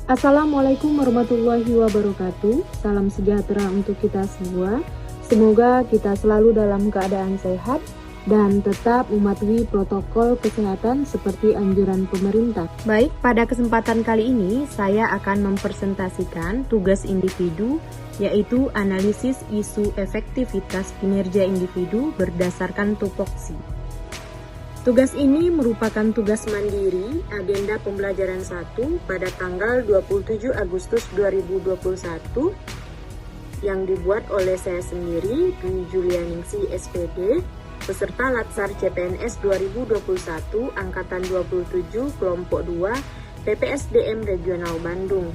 Assalamualaikum warahmatullahi wabarakatuh. Salam sejahtera untuk kita semua. Semoga kita selalu dalam keadaan sehat dan tetap mematuhi protokol kesehatan seperti anjuran pemerintah. Baik, pada kesempatan kali ini saya akan mempresentasikan tugas individu, yaitu analisis isu efektivitas kinerja individu berdasarkan tupoksi. Tugas ini merupakan tugas mandiri agenda pembelajaran 1 pada tanggal 27 Agustus 2021 yang dibuat oleh saya sendiri, Dwi Julianingsi SPD, peserta Latsar CPNS 2021 Angkatan 27 Kelompok 2 PPSDM Regional Bandung.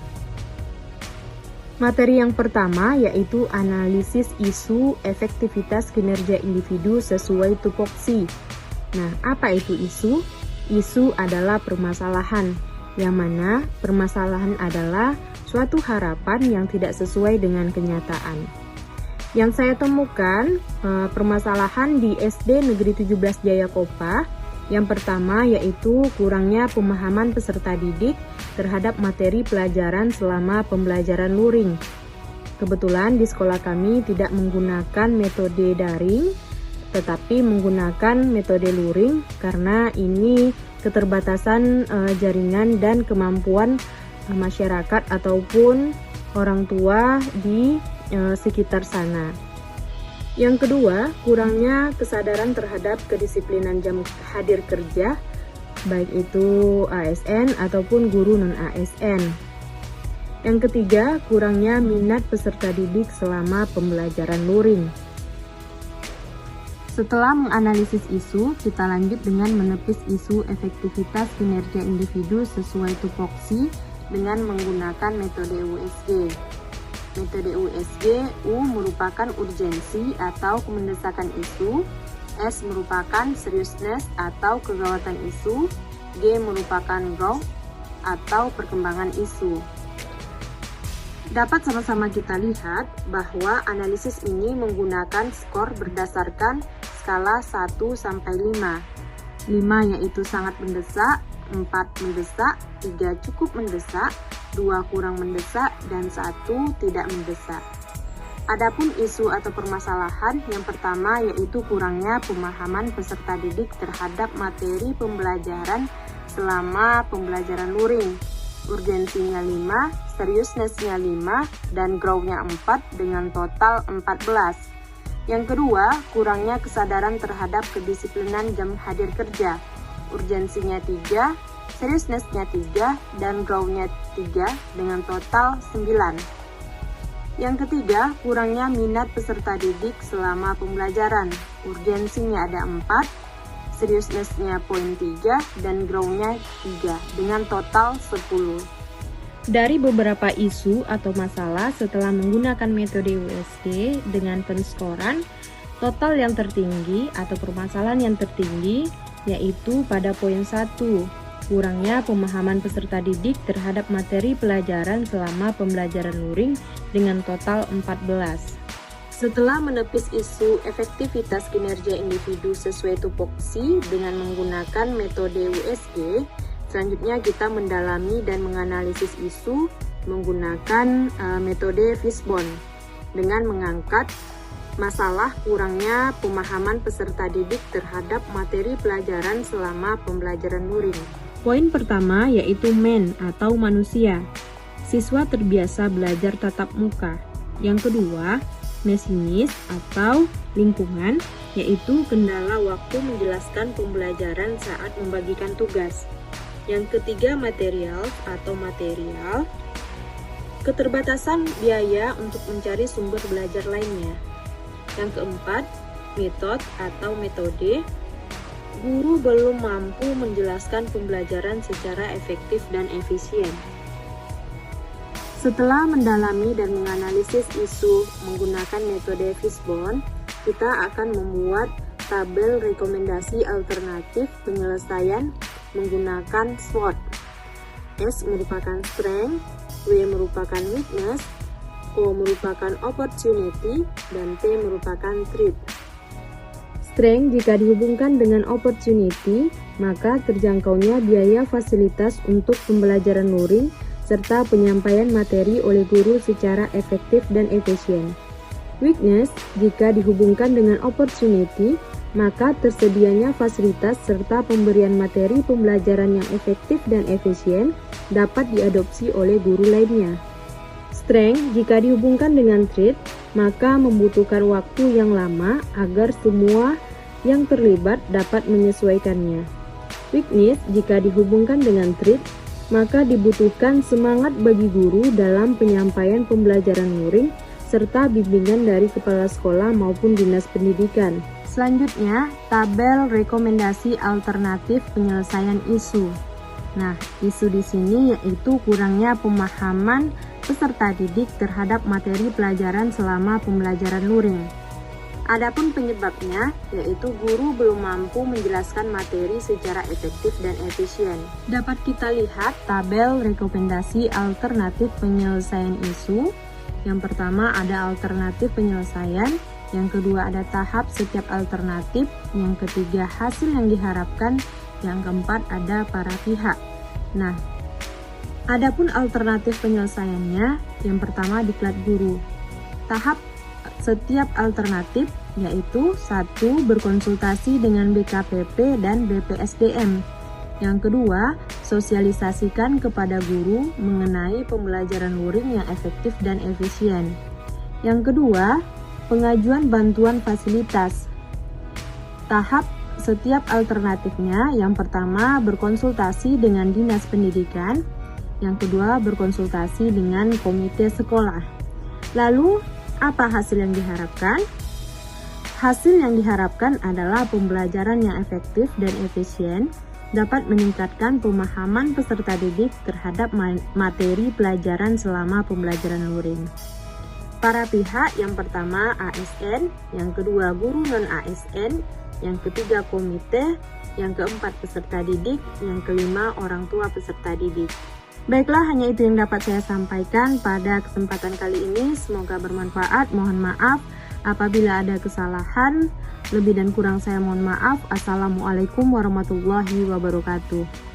Materi yang pertama yaitu analisis isu efektivitas kinerja individu sesuai tupoksi. Nah, apa itu isu? Isu adalah permasalahan, yang mana permasalahan adalah suatu harapan yang tidak sesuai dengan kenyataan. Yang saya temukan permasalahan di SD Negeri 17 Jayakopa, yang pertama yaitu kurangnya pemahaman peserta didik terhadap materi pelajaran selama pembelajaran luring. Kebetulan di sekolah kami tidak menggunakan metode daring, tetapi menggunakan metode luring karena ini keterbatasan jaringan dan kemampuan masyarakat ataupun orang tua di sekitar sana. Yang kedua, kurangnya kesadaran terhadap kedisiplinan jam hadir kerja, baik itu ASN ataupun guru non-ASN. Yang ketiga, kurangnya minat peserta didik selama pembelajaran luring. Setelah menganalisis isu, kita lanjut dengan menepis isu efektivitas kinerja individu sesuai tupoksi dengan menggunakan metode USG. Metode USG, U merupakan urgensi atau kemendesakan isu, S merupakan seriousness atau kegawatan isu, G merupakan growth atau perkembangan isu. Dapat sama-sama kita lihat bahwa analisis ini menggunakan skor berdasarkan skala 1 sampai 5. 5 yaitu sangat mendesak, 4 mendesak, 3 cukup mendesak, 2 kurang mendesak, dan 1 tidak mendesak. Adapun isu atau permasalahan yang pertama yaitu kurangnya pemahaman peserta didik terhadap materi pembelajaran selama pembelajaran luring. Urgensinya 5, seriousness-nya 5, dan grow-nya 4 dengan total 14. Yang kedua, kurangnya kesadaran terhadap kedisiplinan jam hadir kerja. Urgensinya 3, seriousness-nya 3, dan grow-nya 3 dengan total 9. Yang ketiga, kurangnya minat peserta didik selama pembelajaran. Urgensinya ada 4, seriousness-nya 0.3, dan grow-nya 3 dengan total 10. Dari beberapa isu atau masalah setelah menggunakan metode USG dengan penskoran, total yang tertinggi atau permasalahan yang tertinggi yaitu pada poin 1, kurangnya pemahaman peserta didik terhadap materi pelajaran selama pembelajaran luring dengan total 14. Setelah menepis isu efektivitas kinerja individu sesuai tupoksi dengan menggunakan metode USG, selanjutnya kita mendalami dan menganalisis isu menggunakan metode Fishbone dengan mengangkat masalah kurangnya pemahaman peserta didik terhadap materi pelajaran selama pembelajaran luring. Poin pertama yaitu man atau manusia. Siswa terbiasa belajar tatap muka. Yang kedua, mesinis atau lingkungan, yaitu kendala waktu menjelaskan pembelajaran saat membagikan tugas. Yang ketiga, material atau material, keterbatasan biaya untuk mencari sumber belajar lainnya. Yang keempat, metode atau metode, guru belum mampu menjelaskan pembelajaran secara efektif dan efisien. Setelah mendalami dan menganalisis isu menggunakan metode Fishbone, kita akan membuat tabel rekomendasi alternatif penyelesaian menggunakan SWOT. S merupakan strength, W merupakan weakness, O merupakan opportunity, dan T merupakan threat. Strength jika dihubungkan dengan opportunity, maka terjangkaunya biaya fasilitas untuk pembelajaran luring serta penyampaian materi oleh guru secara efektif dan efisien. Weakness, jika dihubungkan dengan opportunity, maka tersedianya fasilitas serta pemberian materi pembelajaran yang efektif dan efisien dapat diadopsi oleh guru lainnya. Strength, jika dihubungkan dengan trait, maka membutuhkan waktu yang lama agar semua yang terlibat dapat menyesuaikannya. Weakness, jika dihubungkan dengan trait, maka dibutuhkan semangat bagi guru dalam penyampaian pembelajaran luring serta bimbingan dari kepala sekolah maupun dinas pendidikan. Selanjutnya, tabel rekomendasi alternatif penyelesaian isu. Nah, isu di sini yaitu kurangnya pemahaman peserta didik terhadap materi pelajaran selama pembelajaran luring. Adapun penyebabnya, yaitu guru belum mampu menjelaskan materi secara efektif dan efisien. Dapat kita lihat tabel rekomendasi alternatif penyelesaian isu. Yang pertama ada alternatif penyelesaian, yang kedua ada tahap setiap alternatif, yang ketiga hasil yang diharapkan, yang keempat ada para pihak. Nah, adapun alternatif penyelesaiannya, yang pertama diklat guru. Tahap setiap alternatif yaitu 1. Berkonsultasi dengan BKPP dan BPSDM. Yang kedua, sosialisasikan kepada guru mengenai pembelajaran luring yang efektif dan efisien. Yang kedua, pengajuan bantuan fasilitas. Tahap setiap alternatifnya, yang pertama berkonsultasi dengan dinas pendidikan, yang kedua berkonsultasi dengan komite sekolah. Lalu, apa hasil yang diharapkan? Hasil yang diharapkan adalah pembelajaran yang efektif dan efisien, dapat meningkatkan pemahaman peserta didik terhadap materi pelajaran selama pembelajaran luring. Para pihak, yang pertama ASN, yang kedua guru non-ASN, yang ketiga komite, yang keempat peserta didik, yang kelima orang tua peserta didik. Baiklah, hanya itu yang dapat saya sampaikan pada kesempatan kali ini. Semoga bermanfaat. Mohon maaf apabila ada kesalahan. Lebih dan kurang saya mohon maaf. Assalamualaikum warahmatullahi wabarakatuh.